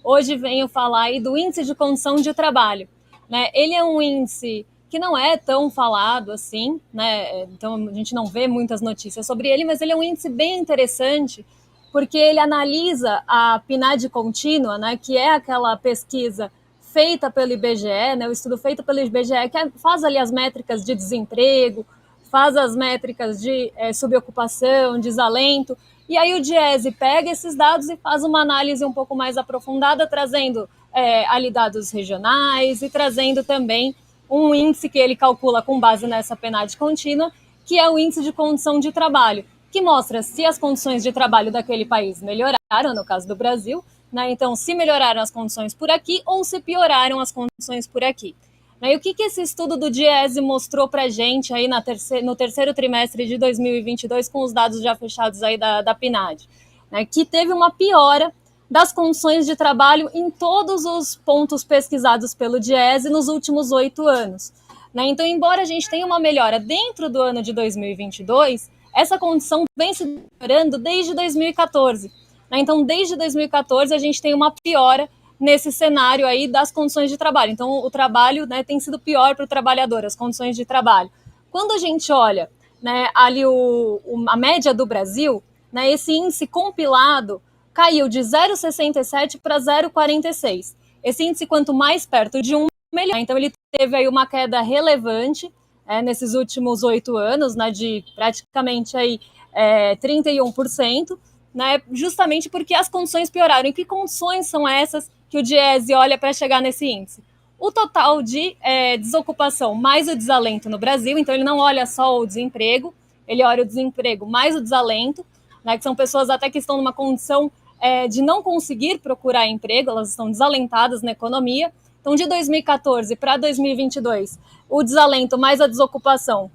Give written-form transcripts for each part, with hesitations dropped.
hoje venho falar aí do Índice de Condição de Trabalho, né? Ele é um índice que não é tão falado assim, né? Então a gente não vê muitas notícias sobre ele, mas ele é um índice bem interessante porque ele analisa a PNAD contínua, né? Que é aquela pesquisa feita pelo IBGE, né? O estudo feito pelo IBGE que faz ali as métricas de desemprego, faz as métricas de subocupação, desalento, e aí o Diese pega esses dados e faz uma análise um pouco mais aprofundada, trazendo ali dados regionais e trazendo também um índice que ele calcula com base nessa PNAD contínua, que é o índice de condição de trabalho, que mostra se as condições de trabalho daquele país melhoraram, no caso do Brasil, né? Então, se melhoraram as condições por aqui ou se pioraram as condições por aqui. E o que esse estudo do Diese mostrou para a gente aí no terceiro trimestre de 2022, com os dados já fechados aí da PNAD? Né? Que teve uma piora das condições de trabalho em todos os pontos pesquisados pelo Diese nos últimos 8 anos. Né? Então, embora a gente tenha uma melhora dentro do ano de 2022, essa condição vem se melhorando desde 2014. Né? Então, desde 2014, a gente tem uma piora nesse cenário aí das condições de trabalho. Então, o trabalho, né, tem sido pior para o trabalhador, as condições de trabalho. Quando a gente olha, né, ali a média do Brasil, né, esse índice compilado caiu de 0,67 para 0,46. Esse índice, quanto mais perto de 1, melhor. Então, ele teve aí uma queda relevante nesses últimos 8 anos, né, de praticamente aí, 31%, né, justamente porque as condições pioraram. E que condições são essas que o Diese olha para chegar nesse índice? O total de desocupação mais o desalento no Brasil, então ele não olha só o desemprego, ele olha o desemprego mais o desalento, né, que são pessoas até que estão numa condição de não conseguir procurar emprego, elas estão desalentadas na economia. Então, de 2014 para 2022, o desalento mais a desocupação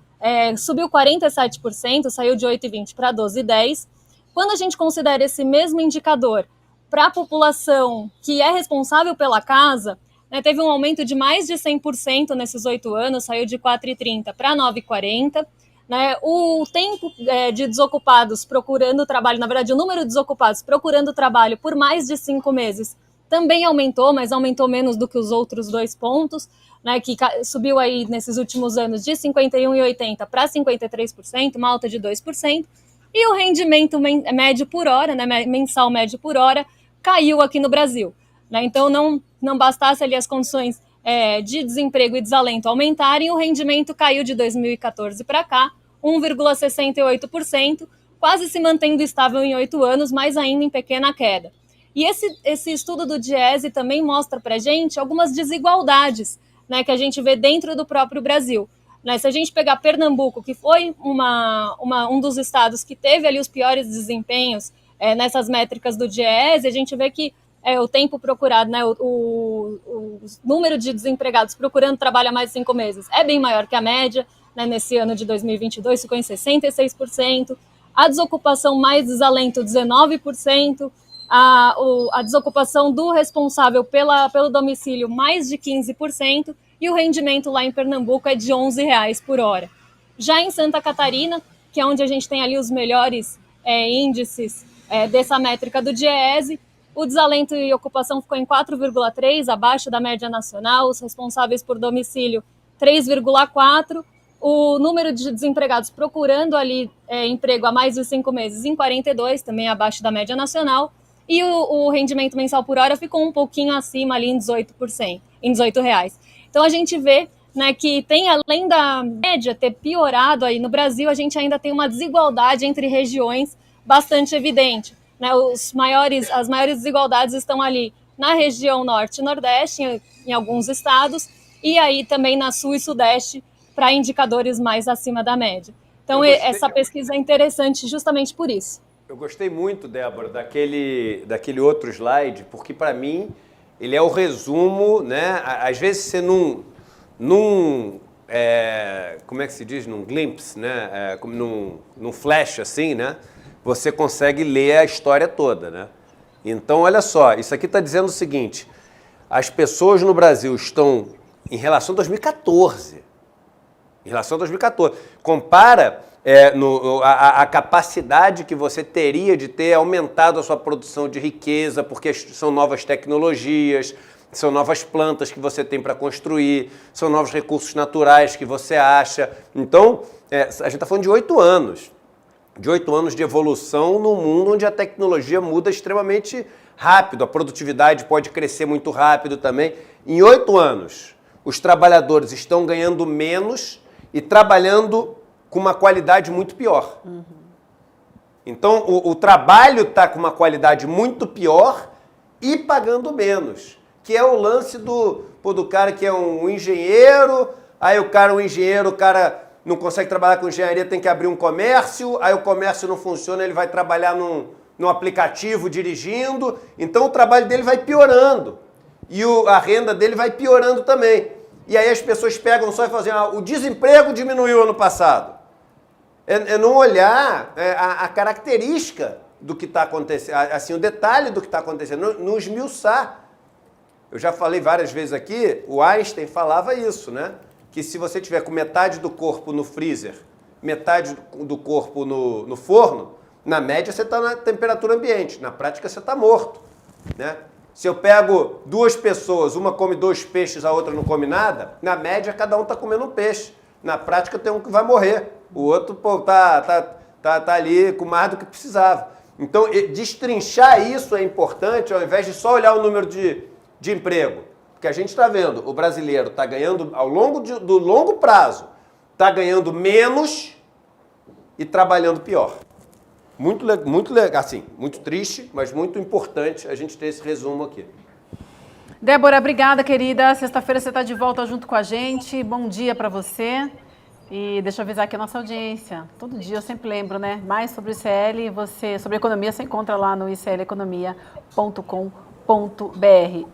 subiu 47%, saiu de 8,20 para 12,10. Quando a gente considera esse mesmo indicador para a população que é responsável pela casa, né, teve um aumento de mais de 100% nesses 8 anos, saiu de 4,30 para 9,40. Né, o tempo de desocupados procurando trabalho, na verdade, o número de desocupados procurando trabalho por mais de 5 meses também aumentou, mas aumentou menos do que os outros 2 pontos, né, que subiu aí nesses últimos anos de 51,80 para 53%, uma alta de 2%. E o rendimento médio por hora, né, mensal médio por hora, caiu aqui no Brasil. Né? Então, não bastasse ali as condições de desemprego e desalento aumentarem, o rendimento caiu de 2014 para cá, 1,68%, quase se mantendo estável em 8 anos, mas ainda em pequena queda. E esse estudo do Diese também mostra para a gente algumas desigualdades, né, que a gente vê dentro do próprio Brasil. Né, se a gente pegar Pernambuco, que foi um dos estados que teve ali os piores desempenhos nessas métricas do Diese, a gente vê que o tempo procurado, né, o número de desempregados procurando trabalho há mais de 5 meses é bem maior que a média. Né, nesse ano de 2022 ficou em 66%, a desocupação mais desalento 19%, a desocupação do responsável pelo domicílio mais de 15%, e o rendimento lá em Pernambuco é de R$11 por hora. Já em Santa Catarina, que é onde a gente tem ali os melhores índices dessa métrica do Diese, o desalento e ocupação ficou em 4,3, abaixo da média nacional, os responsáveis por domicílio 3,4, o número de desempregados procurando ali emprego há mais de 5 meses em 42, também abaixo da média nacional, e o rendimento mensal por hora ficou um pouquinho acima ali em 18%, em R$18. Então a gente vê, né, que tem, além da média ter piorado aí no Brasil, a gente ainda tem uma desigualdade entre regiões bastante evidente. Né? As maiores desigualdades estão ali na região norte e nordeste, em alguns estados, e aí também na sul e sudeste, para indicadores mais acima da média. Então essa pesquisa é interessante justamente por isso. Eu gostei muito, Débora, daquele outro slide, porque para mim ele é o resumo, né? Às vezes você como é que se diz? Num glimpse, né? Num flash assim, né? Você consegue ler a história toda, né? Então, olha só, isso aqui está dizendo o seguinte: as pessoas no Brasil estão, em relação a 2014, compara a capacidade que você teria de ter aumentado a sua produção de riqueza, porque são novas tecnologias, são novas plantas que você tem para construir, são novos recursos naturais que você acha. Então, a gente está falando de 8 anos. De 8 anos de evolução num mundo onde a tecnologia muda extremamente rápido, a produtividade pode crescer muito rápido também. Em 8 anos, os trabalhadores estão ganhando menos e trabalhando com uma qualidade muito pior. Uhum. Então, o trabalho está com uma qualidade muito pior e pagando menos, que é o lance do cara que é um engenheiro, aí o cara não consegue trabalhar com engenharia, tem que abrir um comércio, aí o comércio não funciona, ele vai trabalhar num aplicativo dirigindo, então o trabalho dele vai piorando e a renda dele vai piorando também. E aí as pessoas pegam só e falam assim, o desemprego diminuiu ano passado. É não olhar a característica do que está acontecendo, assim, o detalhe do que está acontecendo, não esmiuçar. Eu já falei várias vezes aqui, o Einstein falava isso, né? Que se você tiver com metade do corpo no freezer, metade do corpo no forno, na média você está na temperatura ambiente, na prática você está morto, né? Se eu pego 2 pessoas, uma come 2 peixes, a outra não come nada, na média cada um está comendo um peixe. Na prática tem um que vai morrer, o outro tá ali com mais do que precisava. Então, destrinchar isso é importante, ao invés de só olhar o número de emprego. Porque a gente está vendo, o brasileiro está ganhando, ao longo do longo prazo, está ganhando menos e trabalhando pior. Muito assim, muito triste, mas muito importante a gente ter esse resumo aqui. Débora, obrigada, querida. Sexta-feira você está de volta junto com a gente. Bom dia para você. E deixa eu avisar aqui a nossa audiência. Todo dia eu sempre lembro, né? Mais sobre o ICL, sobre economia, você encontra lá no icleconomia.com.br.